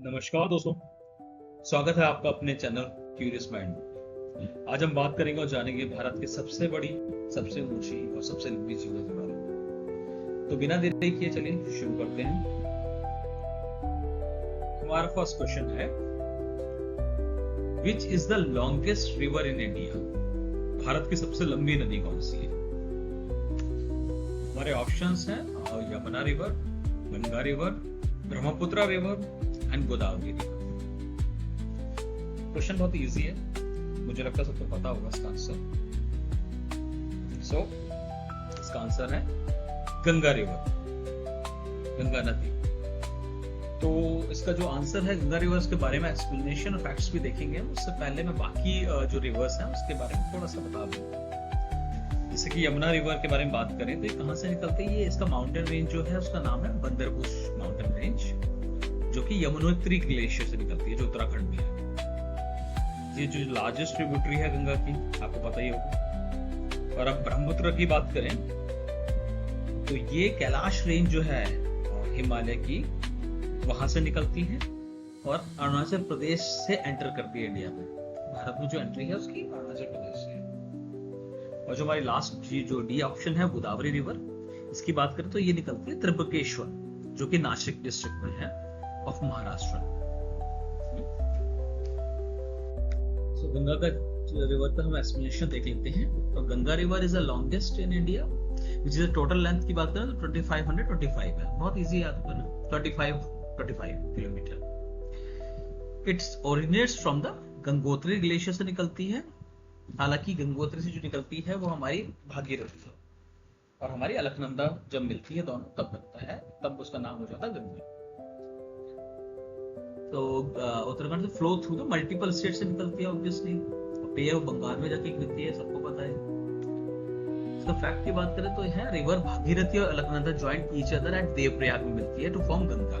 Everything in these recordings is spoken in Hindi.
नमस्कार दोस्तों, स्वागत है आपका अपने चैनल क्यूरियस माइंड में। आज हम बात करेंगे और जानेंगे भारत की सबसे बड़ी, सबसे ऊंची और सबसे लंबी झीलों के बारे में। तो बिना देरी किए चलिए शुरू करते हैं। हमारा फर्स्ट क्वेश्चन है, विच is the longest river in India? Bharat की सबसे लंबी नदी कौन सी है? हमारे ऑप्शंस हैं Yamuna river, Ganga river, Brahmaputra river and Godavari river. Question बहुत इजी है, मुझे लगता है सबको पता होगा इसका आंसर। इसका आंसर है गंगा रिवर, गंगा नदी। तो इसका जो आंसर है गंगा रिवर्स के बारे में एक्सप्लेनेशन और फैक्ट्स भी देखेंगे। उससे पहले मैं बाकी जो रिवर्स हैं उसके बारे में थोड़ा सा बता दूं। जैसे कि यमुना रिवर के बारे में बात करें तो ये कहां से निकलती है? ये इसका माउंटेन रेंज जो है उसका नाम है बंदरबुश माउंटेन रेंज, जो कि यमुनोत्री ग्लेशियर से निकलती है, जो उत्तराखंड में है। ये जो लार्जेस्ट ट्रिब्यूटरी है गंगा की, आपको पता ही होगा। और अब ब्रह्मपुत्र की बात करें तो ये कैलाश रेंज जो है हिमालय की, वहां से निकलती है और अरुणाचल प्रदेश से एंटर करती है इंडिया में। भारत में जो एंट्री है उसकी अरुणाचल प्रदेश से। और जो हमारी लास्ट जो डी ऑप्शन है गोदावरी रिवर, इसकी बात करें तो ये निकलती है त्र्यंबकेश्वर, जो कि नासिक डिस्ट्रिक्ट में है ऑफ महाराष्ट्र। गंगा का रिवर का हम एक्सप्लेनेशन देख लेते हैं। तो Ganga river is the longest in India, which is total length की बात करें तो 2525 है। बहुत इजी याद करना, 25 kilometre. It's originates from the Gangotri glacier से निकलती है। हालांकि गंगोत्री से जो निकलती है वो हमारी भागीरथी है, और हमारी अलकनंदा जब मिलती है दोनों तब बनता है, तब उसका नाम हो जाता है गंगा। तो उत्तराखंड से flow through the multiple state से निकलती है ऑब्वियसली। पे ऑफ बंगाल में जाके गिरती है, सबको पता है। इसका फैक्ट की बात करें तो है रिवर भागीरथी और Alaknanda joint each other at Devprayag में मिलती है टू फॉर्म गंगा।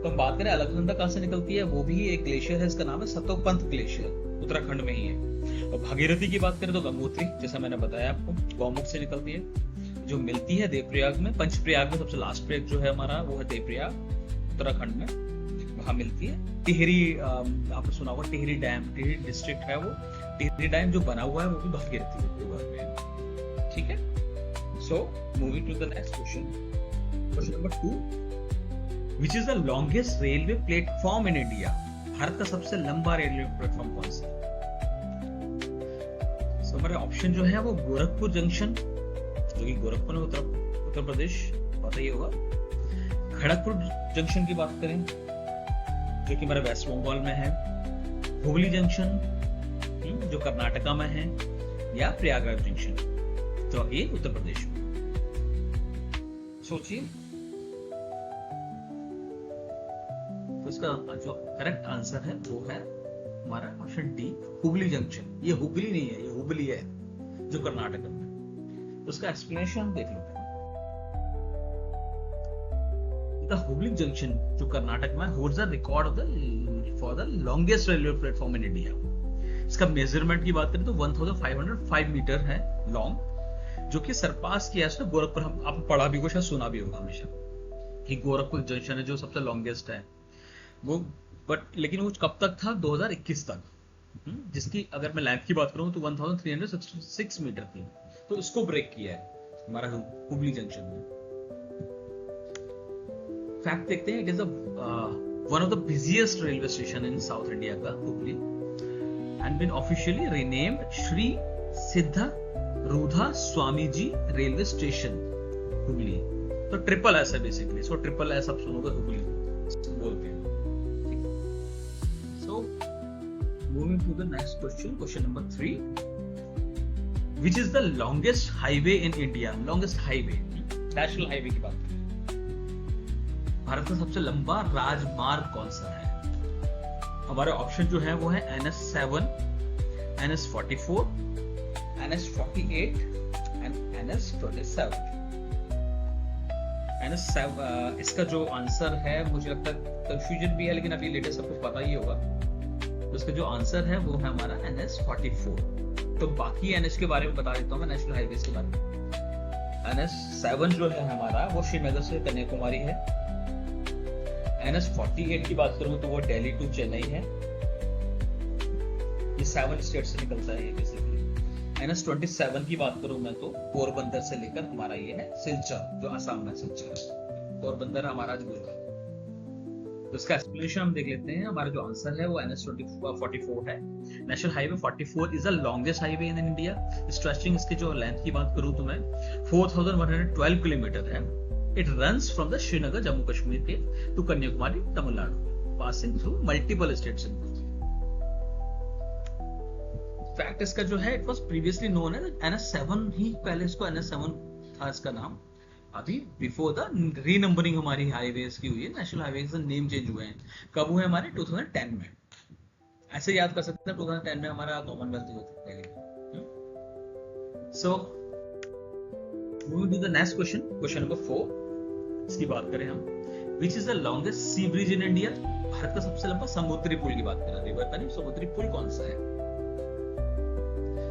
तो हम बात करें अलकनंदा कहां से निकलती है, वो भी एक ग्लेशियर है, इसका नाम है सतोपंथ ग्लेशियर, उत्तराखंड में ही है। और भागीरथी की बात करें तो गंगोत्री, जैसा मैंने बताया आपको, गौमुख से निकलती है, जो मिलती है देवप्रयाग में। पंचप्रयाग में सबसे लास्ट प्रयाग जो है हमारा वो है देवप्रयाग, उत्तराखंड में, वहां मिलती है। टिहरी, आपने सुना होगा टिहरी डैम, टिहरी डिस्ट्रिक्ट है वो। टिहरी डैम जो बना हुआ है वो भी भागीरथी रिवर में है। ठीक है, so moving to the next question. Question number 2, which is the longest railway platform in India? Bharat का सबसे लंबा रेलवे प्लेटफॉर्म कौन सा? सो हमारे ऑप्शन जो है वो गोरखपुर जंक्शन, जो कि गोरखपुर में उत्तर प्रदेश, पता ही होगा। खड़गपुर जंक्शन की बात करें जो कि हमारे वेस्ट बंगाल में है। हुगली जंक्शन जो कर्नाटका में है, या प्रयागराज जंक्शन जो ये उत्तर प्रदेश में। सोचिए, तो इसका जो करेक्ट आंसर है वो है हमारा ऑप्शन डी, हुगली जंक्शन। ये हुगली नहीं है, ये हुबली है, जो कर्नाटक में। तो उसका एक्सप्लेनेशन देख लो। The Hubli Junction जो कर्नाटक में holds the record for the longest railway platform in India। इसका मेजरमेंट की बात करें तो 1505 मीटर है लॉन्ग, जो कि सरपास किया है गोरखपुर। हम आप पढ़ा भी होगा, शायद सुना भी होगा हमेशा कि गोरखपुर जंक्शन है जो सबसे लॉन्गेस्ट है वो। बट लेकिन वो कब तक था? 2021 तक, जिसकी अगर मैं लेंथ की बात करूं तो 1366 मीटर थी। तो इसको ब्रेक किया है हमारा हुबली जंक्शन में। फैक्ट देखते हैं, it is one of the busiest railway station in South India का Hubli, and been officially renamed Shri Siddharudha Swami ji railway station Hubli. तो ट्रिपल एस है बेसिकली। सो ट्रिपल एस आप सुनोगे, हुबली बोलते हैं। So moving to the next question, question number 3, which is the longest highway in India? Longest highway, national highway की बात करें, भारत का सबसे लंबा राजमार्ग कौन सा है? हमारे ऑप्शन जो है वो है NS7, NS44, NS48 and NS27। NS7 इसका जो आंसर है, मुझे लगता है कंफ्यूजन भी है, लेकिन अभी लेटेस्ट सबको पता ही होगा। तो इसका जो आंसर है वो है हमारा NS44। तो बाकी NS के बारे में बता देता हूँ मैं, नेशनल हाईवे के बारे में। NS7 जो है हमारा वो श्रीनगर से कन्याकुमारी है। NH48 की बात करूं तो वो दिल्ली टू चेन्नई है, ये 7 स्टेट से निकलता है ये बेसिकली। NH27 की बात करूं मैं तो पोरबंदर से लेकर हमारा ये है सिलचर, जो आसाम में सिलचर है, पोरबंदर हमारा जो है। तो इसका एक्सप्लेनेशन हम देख लेते हैं। हमारा जो आंसर है वो NH44 है। National highway 44 is the longest highway in India. Stretching इसकी जो लेंथ की बात करूं तो मैं 4112 किलोमीटर है। It runs from the Srinagar Jammu Kashmir के to Kanyakumari Tamil Nadu, passing through multiple states in. Fact इसका जो है, it was previously known as NH7 ही, पहले इसको NH7 था इसका नाम। अभी बिफोर द रीनंबरिंग हमारी हाईवेज की हुई है, नेशनल हाईवेज का नेम चेंज हुए हैं। कब हुए हमारे 2010 में। ऐसे याद कर सकते हैं 2010 में हमारा कॉमनवेल्थ हुआ था। So moving to the next question, question number 4 इसकी बात करें हम। Which is the longest sea bridge in India? Bharat का सबसे लंबा समुद्री पुल की बात कर रहे हैं, रिवर का नहीं, समुद्री पुल कौन सा है?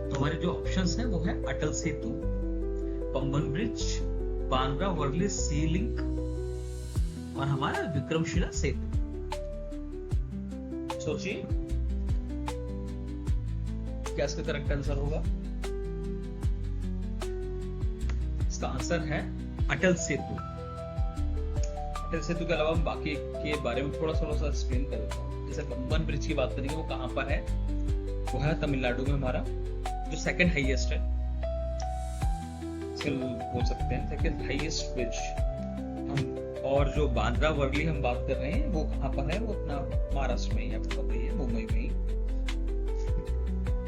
तो हमारे जो ऑप्शंस हैं वो है अटल सेतु, पंबन ब्रिज, बांद्रा वर्ली सी लिंक और हमारा विक्रमशिला सेतु। सोचिए क्या इसका करेक्ट आंसर होगा। इसका आंसर है अटल सेतु। अटल सेतु के अलावा हम बाकी के बारे में थोड़ा सा एक्सप्लेन कर देता हूँ। जैसे पंबन ब्रिज की बात करेंगे, वो कहां पर है? वो है तमिलनाडु में, हमारा जो सेकंड हाईएस्ट है, बोल सकते हैं सेकंड हाईएस्ट ब्रिज। और जो बांद्रा वर्ली हम बात कर रहे हैं वो कहां पर है? वो अपना महाराष्ट्र में, आपको पता ही है, मुंबई में ही।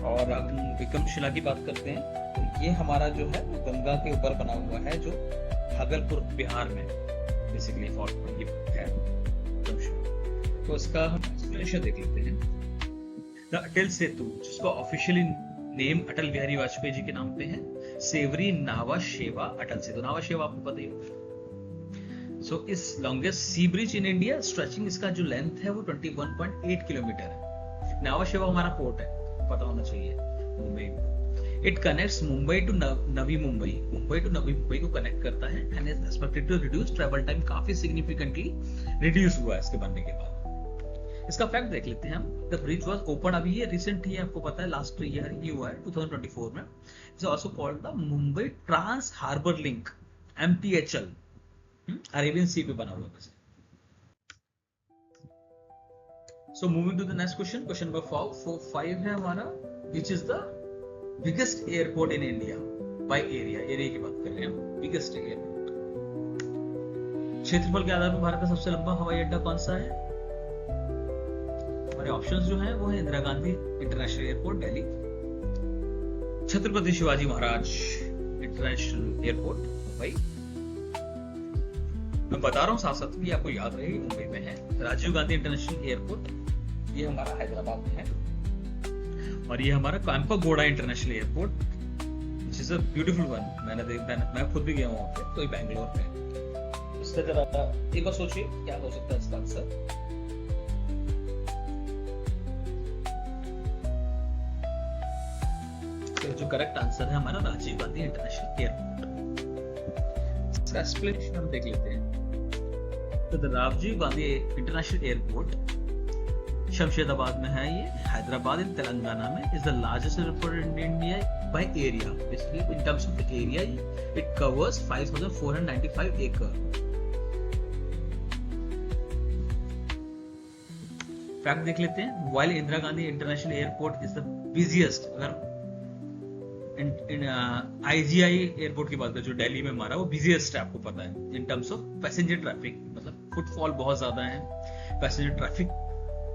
और हम विक्रमशिला की बात करते हैं तो ये हमारा जो है वो गंगा के ऊपर बना हुआ है, जो भागलपुर बिहार में बेसिकली है। तो इसका हम एक्सप्लेनेशन देख लेते हैं। द अटल सेतु, जिसको ऑफिशियली नेम अटल बिहारी वाजपेयी जी के नाम पे है, सेवरी नावा शेवा अटल सेतु। नावा शेवा आपको पता ही होगा। सो इस longest sea bridge in India, stretching इसका जो लेंथ है वो 21.8 किलोमीटर है। नावा शेवा हमारा पोर्ट है, पता होना चाहिए, मुंबई में। It connects Mumbai to Navi Mumbai, Mumbai to Navi Mumbai को कनेक्ट करता है and is expected to reduce travel time, काफी सिग्निफिकेंटली रिड्यूस हुआ है इसके बनने के बाद। इसका फैक्ट देख लेते हैं हम। द ब्रिज वाज ओपन, अभी ये रिसेंट ही आपको पता है, लास्ट ईयर ही हुआ है 2024 में। It's also called the Mumbai trans harbour link, MTHL, Arabian sea पे बना हुआ है। So moving to the next question, question number 5 है हमारा। Which is the biggest airport in India by area? Area की बात कर रहे हैं हम। बिगेस्ट एयरपोर्ट, क्षेत्रफल के आधार पर भारत का सबसे लंबा हवाई अड्डा कौन सा है? हमारे ऑप्शंस जो हैं वो है Indira Gandhi international airport Delhi, Chhatrapati Shivaji Maharaj international airport Mumbai. मैं बता रहा हूं साथ साथ भी आपको याद रहे, मुंबई में है। राजीव गांधी इंटरनेशनल एयरपोर्ट, ये हमारा हैदराबाद में है। और ये हमारा Kempegowda international airport, which is a beautiful one. मैं खुद भी गया हूं वहां पे, तो ये बैंगलोर में। इसका जरा एक बार सोचिए क्या हो सकता है इसका आंसर। जो करेक्ट आंसर है हमारा राजीव गांधी इंटरनेशनल एयरपोर्ट। इसका एक्सप्लेनेशन हम देख लेते हैं। तो the Rajiv Gandhi international airport Shamshabad में है, ये हैदराबाद इन तेलंगाना में। Is the largest airport in India by area. Basically in terms of area it covers 5495 एकड़। फैक्ट देख लेते हैं। While Indira Gandhi international airport is the busiest, अगर IGI एयरपोर्ट की बात करें जो दिल्ली में हमारा, वो बिजिएस्ट है, आपको पता है, इन टर्म्स ऑफ पैसेंजर ट्रैफिक, मतलब फुटफॉल बहुत ज्यादा है, पैसेंजर ट्रैफिक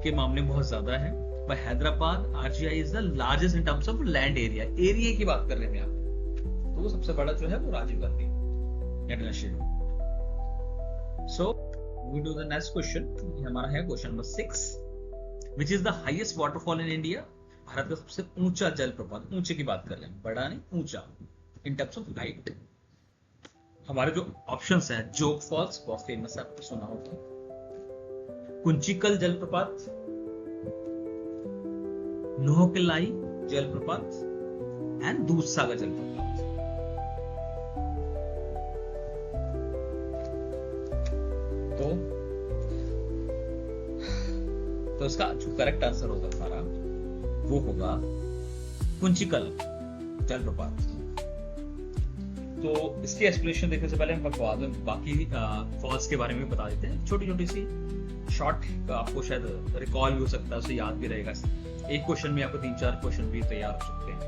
के मामले बहुत ज्यादा है। पर Hyderabad RGI is the largest in terms of land area. Area की बात कर रहे हैं यहाँ पे, तो वो सबसे बड़ा जो है वो Rajiv Gandhi international. So we do the next question, हमारा है question number 6। Which is the highest waterfall in India? Bharat का सबसे ऊंचा जलप्रपात, ऊंचे की बात कर रहे हैं, बड़ा नहीं ऊंचा, इन टर्म्स ऑफ हाइट। हमारे जो ऑप्शंस हैं, जोग फॉल्स बहुत फेमस है, आपने सुना होगा, कुंचिकल जलप्रपात, नोहकलाई जलप्रपात एंड दूधसागर जलप्रपात। तो तो इसका जो करेक्ट आंसर होगा हमारा वो होगा कुंचिकल जलप्रपात। तो इसकी एक्सप्लेनेशन देखने से पहले हम बाद में बाकी फॉल्स के बारे में बता देते हैं। छोटी छोटी सी शॉर्ट, आपको शायद रिकॉल भी हो सकता है, उसे याद भी रहेगा। एक क्वेश्चन में आपको 3-4 क्वेश्चन भी तैयार हो सकते हैं।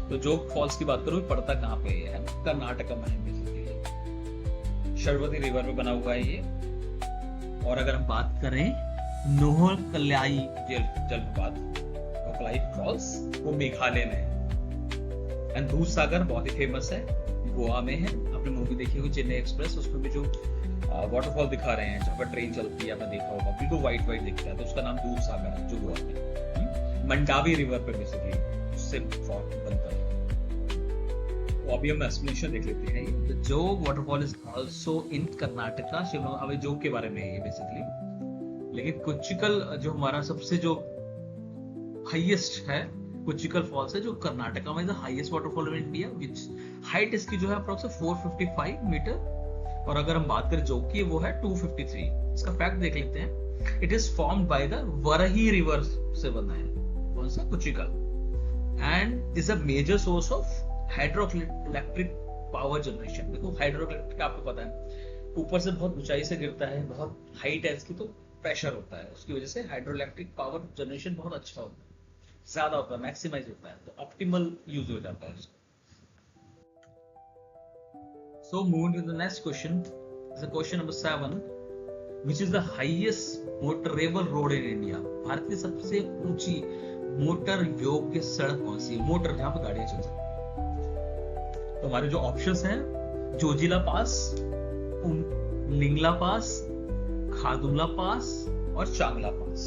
तो जोग फॉल्स की बात करूँ, पड़ता कहाँ पे है? कर्नाटक में है बेसिकली, शरवती रिवर में बना हुआ है ये। और अगर हम बात करें नोहरकलाई जलप्रपात, नोहरकलाई फॉल्स, वो मेघालय में है। एंड दूधसागर बहुत ही फेमस है, गोवा में है। आपने मूवी देखी होगी चेन्नई एक्सप्रेस, उसमें भी जो वाटरफॉल दिखा रहे हैं, जहाँ पर ट्रेन चलती है, आपने देखा होगा, बिल्कुल व्हाइट व्हाइट दिखता है, तो उसका नाम दूधसागर है, जो गोवा में। मंडावी रिवर पे बेसिकली उससे फॉल बनता है। तो अभी हम एक्सप्लेनेशन देख लेते हैं। जोग waterfall is also in Karnataka, Shivamogga, जोग के बारे में है ये बेसिकली। लेकिन कुचिकल जो हमारा सबसे जो हाईएस्ट है, कुचिकल फॉल्स है, जो कर्नाटका में the highest waterfall in India, which height इसकी जो है अप्रोक्स 455 मीटर। और अगर हम बात करें जोग की, वो है 253। इसका फैक्ट देख लेते हैं। It is formed by the Varahi river से बना है, कौन सा? Kunchikal. And is a major source of hydroelectric power generation. देखो हाइड्रोइलेक्ट्रिक आपको पता है, ऊपर से बहुत ऊंचाई से गिरता है, बहुत हाइट है इसकी, तो प्रेशर होता है, उसकी वजह से हाइड्रोइलेक्ट्रिक पावर जनरेशन बहुत अच्छा होता है, ज्यादा होता है, मैक्सिमाइज होता है, तो ऑप्टिमल यूज हो जाता है। So moving to the next question, is question number 7, which is the highest motorable road in India? Bharat की सबसे ऊंची मोटर योग्य सड़क कौन सी है? मोटर जहां पर गाड़ियां चल सकती। तो हमारे जो ऑप्शंस हैं, जोजिला पास, लिंगला पास, खारदुंगला पास और चांगला पास।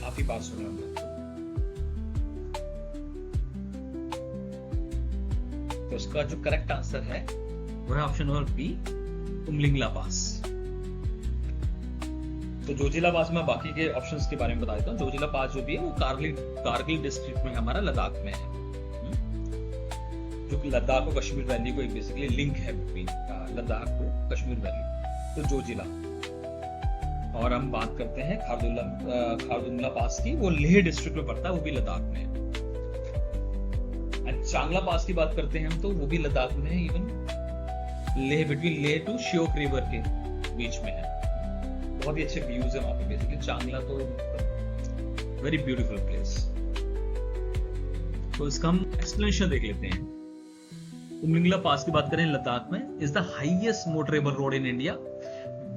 काफी पास सुने होंगे। तो उसका जो करेक्ट आंसर है वो है ऑप्शन नंबर बी, उमलिंगला पास। तो जोजिला पास में बाकी के ऑप्शंस के बारे में बता देता हूँ। जोजिला पास जो भी है वो कारगिल डिस्ट्रिक्ट में हमारा, लद्दाख में है, जो कि लद्दाख और कश्मीर वैली को एक बेसिकली लिंक है बिटवीन लद्दाख को कश्मीर वैली, तो जोजिला। और हम बात करते हैं खारदुंगला पास की, वो लेह डिस्ट्रिक्ट में पड़ता है, वो भी लद्दाख में है। चांगला पास की बात करते हैं हम, तो वो भी लद्दाख में है, even Leh, between Leh to Shyok river के बीच में है। बहुत ही अच्छे व्यूज है वहां पे बेसिकली। चांगला तो वेरी ब्यूटीफुल प्लेस। तो इसका हम एक्सप्लेनेशन देख लेते हैं। उमलिंगला पास की बात करें, लद्दाख में, is the highest motorable road in India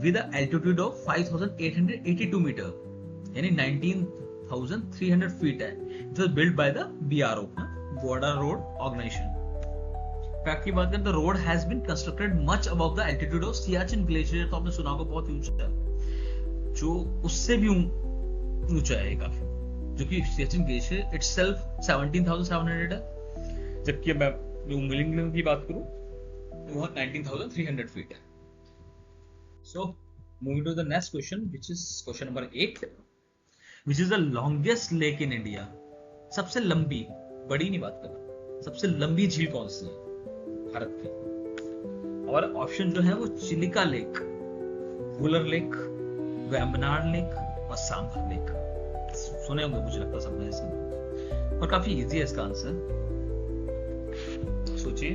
with a altitude of 5882 meter, यानी 19300 फीट है। It was built by the BRO, border road organisation. Fact की बात करें तो road has been constructed much above the altitude of Siachen glacier. तो आपने सुना होगा, बहुत ऊंचा है, जो उससे भी ऊंचा है काफी, जो कि सियाचिन ग्लेशियर इटसेल्फ 17,700 है। जबकि मैं उमलिंगला की बात करूं तो वह 19,300 फीट है। So moving to the next question, which is question number 8, which is the longest lake in India? सबसे लंबी, बड़ी नहीं बात कर रहा, सबसे लंबी झील कौन सी है भारत की? और ऑप्शन जो है वो Chilika lake, Wular lake, Vembanad lake और सांभर लेक। सुने होंगे मुझे लगता सबने ऐसे, और काफी इजी है इसका आंसर। सोचिए।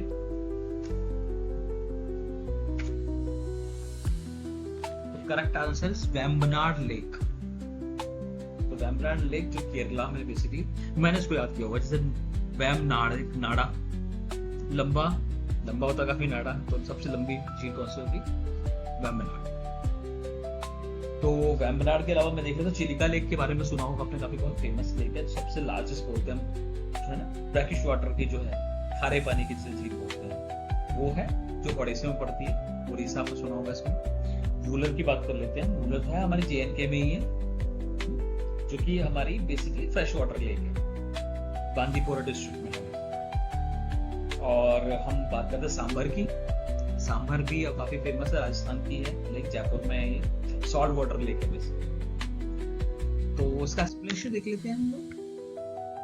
Correct answer is Vembanad lake. तो वेम्बनाड लेक जो केरला में बेसिकली, मैंने इसको याद किया होगा, जैसे वेम्बनाड एक नाड़ा, लंबा होता काफी नाड़ा, तो सबसे लंबी झील कौन सी होगी? वेम्बनाड। तो वेम्बनाड के अलावा मैं देख रहा था चिलिका लेक के बारे में सुना होगा आपने, काफी बहुत फेमस लेक है, सबसे लार्जेस्ट बोलते हैं, है ना, ब्रैकिश वाटर की जो है, खारे पानी की झील बोलते हैं, वो है, जो ओडिशा में पड़ती है। उड़ीसा में सुना होगा इसमें। वुलर की बात कर लेते हैं। वुलर है हमारे JNK में ही है, जो कि हमारी बेसिकली फ्रेश वाटर लेक है, बांदीपोरा डिस्ट्रिक्ट में है। और हम बात करते हैं सांभर की। सांभर भी काफी फेमस है, राजस्थान की है लेक, जयपुर में है ये, सॉल्ट वाटर लेक है बेसिकली। तो उसका एक्सप्लेनेशन देख लेते हैं हम लोग।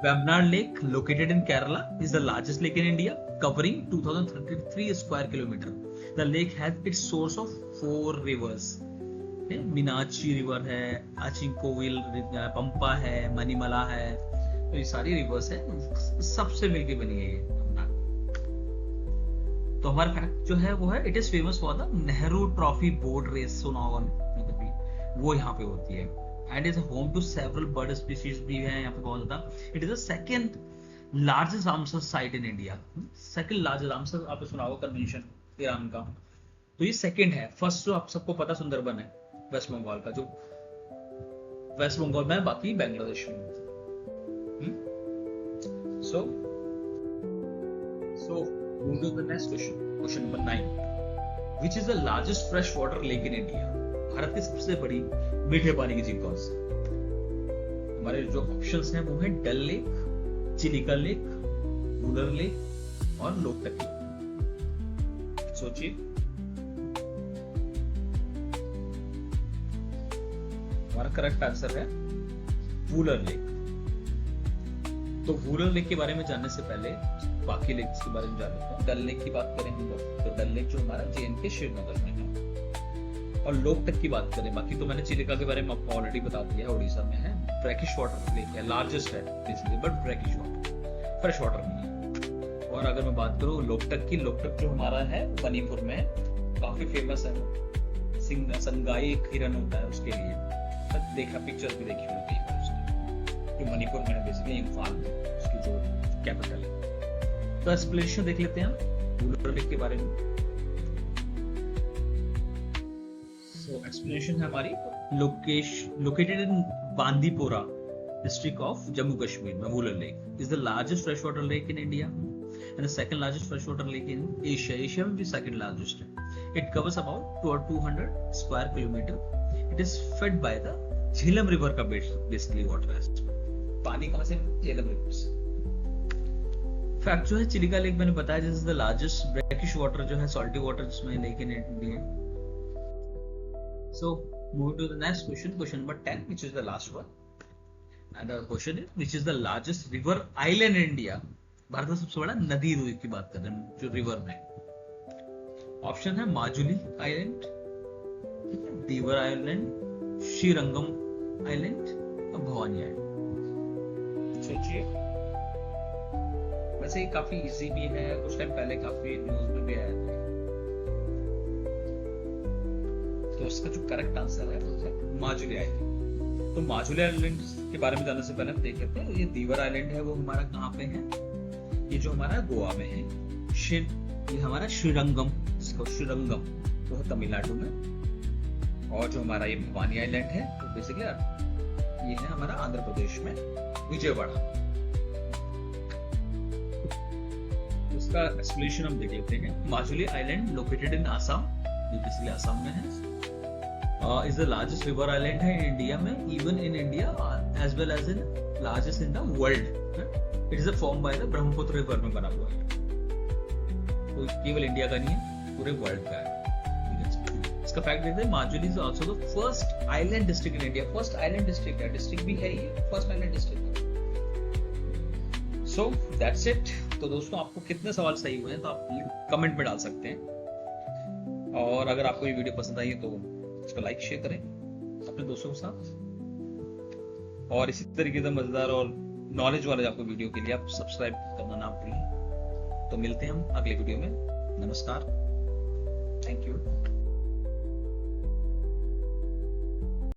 Vembanad lake located in Kerala is the largest lake in India, covering 2033 square kilometer. The lake has its source of 4 rivers. Meenakshi river है, अचिंकोविल, पंपा है, मनीमला है, तो ये सारी रिवर्स है, सबसे मिलके बनी है ये। तो हमारा फैक्ट जो है वो है, it is famous for the Nehru trophy boat race, सुना होगा, वो यहाँ पे होती है। And is home to several bird species भी है यहाँ पे बहुत ज्यादा। It is the second largest Ramsar site in India, second largest Ramsar आपने सुना होगा कन्वेंशन ईरान का, तो ये सेकंड है। फर्स्ट जो आप सबको पता सुंदरबन है वेस्ट बंगाल का, जो वेस्ट बंगाल में, बाकी बांग्लादेश में। सो move to the next question, question number 9, which is the largest fresh water lake in India? Bharat की सबसे बड़ी मीठे पानी की झील कौन सी? हमारे जो ऑप्शंस हैं वो है Dal lake, Chilika lake, Wular lake और लोकटक लेक। सोचिए। हमारा करेक्ट आंसर है वुलर लेक। तो वुलर लेक के बारे में जानने से पहले बाकी लेक्स के बारे में जान लेते हैं। डल लेक की बात करें हम लोग, तो डल लेक जो हमारा JNK श्रीनगर में है। और लोकटक की बात करें, बाकी तो मैंने चिलिका के बारे में आपको ऑलरेडी बता दिया है, उड़ीसा में है। ब्रैकिश वाटर लेक है, लार्जेस्ट है basically, but brackish water, fresh water नहीं है। और अगर मैं बात करूँ लोकटक की, लोकटक जो हमारा है मणिपुर में, काफी फेमस है, संगाई एक हिरन होता है उसके लिए, देखा पिक्चर्स भी देखी होगी उसकी, मणिपुर में है बेसिकली, इम्फाल में उसकी जो कैपिटल है। तो एक्सप्लेनेशन देख लेते हैं हम वुलर लेक के बारे में। सो एक्सप्लेनेशन है हमारी, located in Bandipora district of Jammu Kashmir में, Wular lake is the largest fresh water lake in India and the second largest fresh water lake in Asia. Asia में भी सेकंड लार्जेस्ट है। It covers about 200 square kilometre. It is fed by the Jhelum river का बेसिकली वाटर है। पानी कहां से? झेलम रिवर से। फैक्ट जो है चिलिका लेक मैंने बताया, this is the largest brackish water जो है, सॉल्टी वाटर जिसमें lake in India. So move to the next question, question number 10, which is the last one. And the question is which is the largest river island in India? Bharat का सबसे बड़ा नदी की बात कर रहे हैं जो रिवर में। ऑप्शन है Majuli island, Diwar island, Srirangam island और भवानी आइलैंड। सोचिए। वैसे काफी इजी भी है, कुछ टाइम पहले काफी न्यूज में भी आया था। तो उसका जो करेक्ट आंसर है वो है माजुली आइलैंड। तो माजुली आइलैंड के बारे में जानने से पहले हम देख लेते हैं, ये दीवर आइलैंड है वो हमारा कहाँ पे है? ये जो हमारा गोवा में है। ये हमारा श्रीरंगम, इसको श्रीरंगम वो है तमिलनाडु में। और जो हमारा ये भवानी आइलैंड है तो बेसिकली ये है हमारा आंध्र प्रदेश में, विजयवाड़ा। इसका एक्सप्लेनेशन हम देख लेते हैं। Majuli island located in Assam, जो बेसिकली आसाम में है, is the largest river island है इंडिया में, even in India as well as in largest in the world. It is form by the Brahmaputra river में बना हुआ है। तो केवल इंडिया का नहीं है, पूरे वर्ल्ड का है। इसका फैक्ट देखते हैं, Majuli is also the first island district in India. First island district है, डिस्ट्रिक्ट भी है ये, फर्स्ट आइलैंड डिस्ट्रिक्ट है। So that's it. तो दोस्तों आपको कितने सवाल सही हुए हैं तो आप कमेंट में डाल सकते हैं। और अगर आपको ये वीडियो पसंद आई है तो इसको लाइक शेयर करें अपने दोस्तों के साथ। और इसी तरीके से मजेदार और नॉलेज वाले आपको वीडियो के लिए आप सब्सक्राइब करना ना भूलिए। तो मिलते हैं हम अगले वीडियो में। नमस्कार, थैंक यू।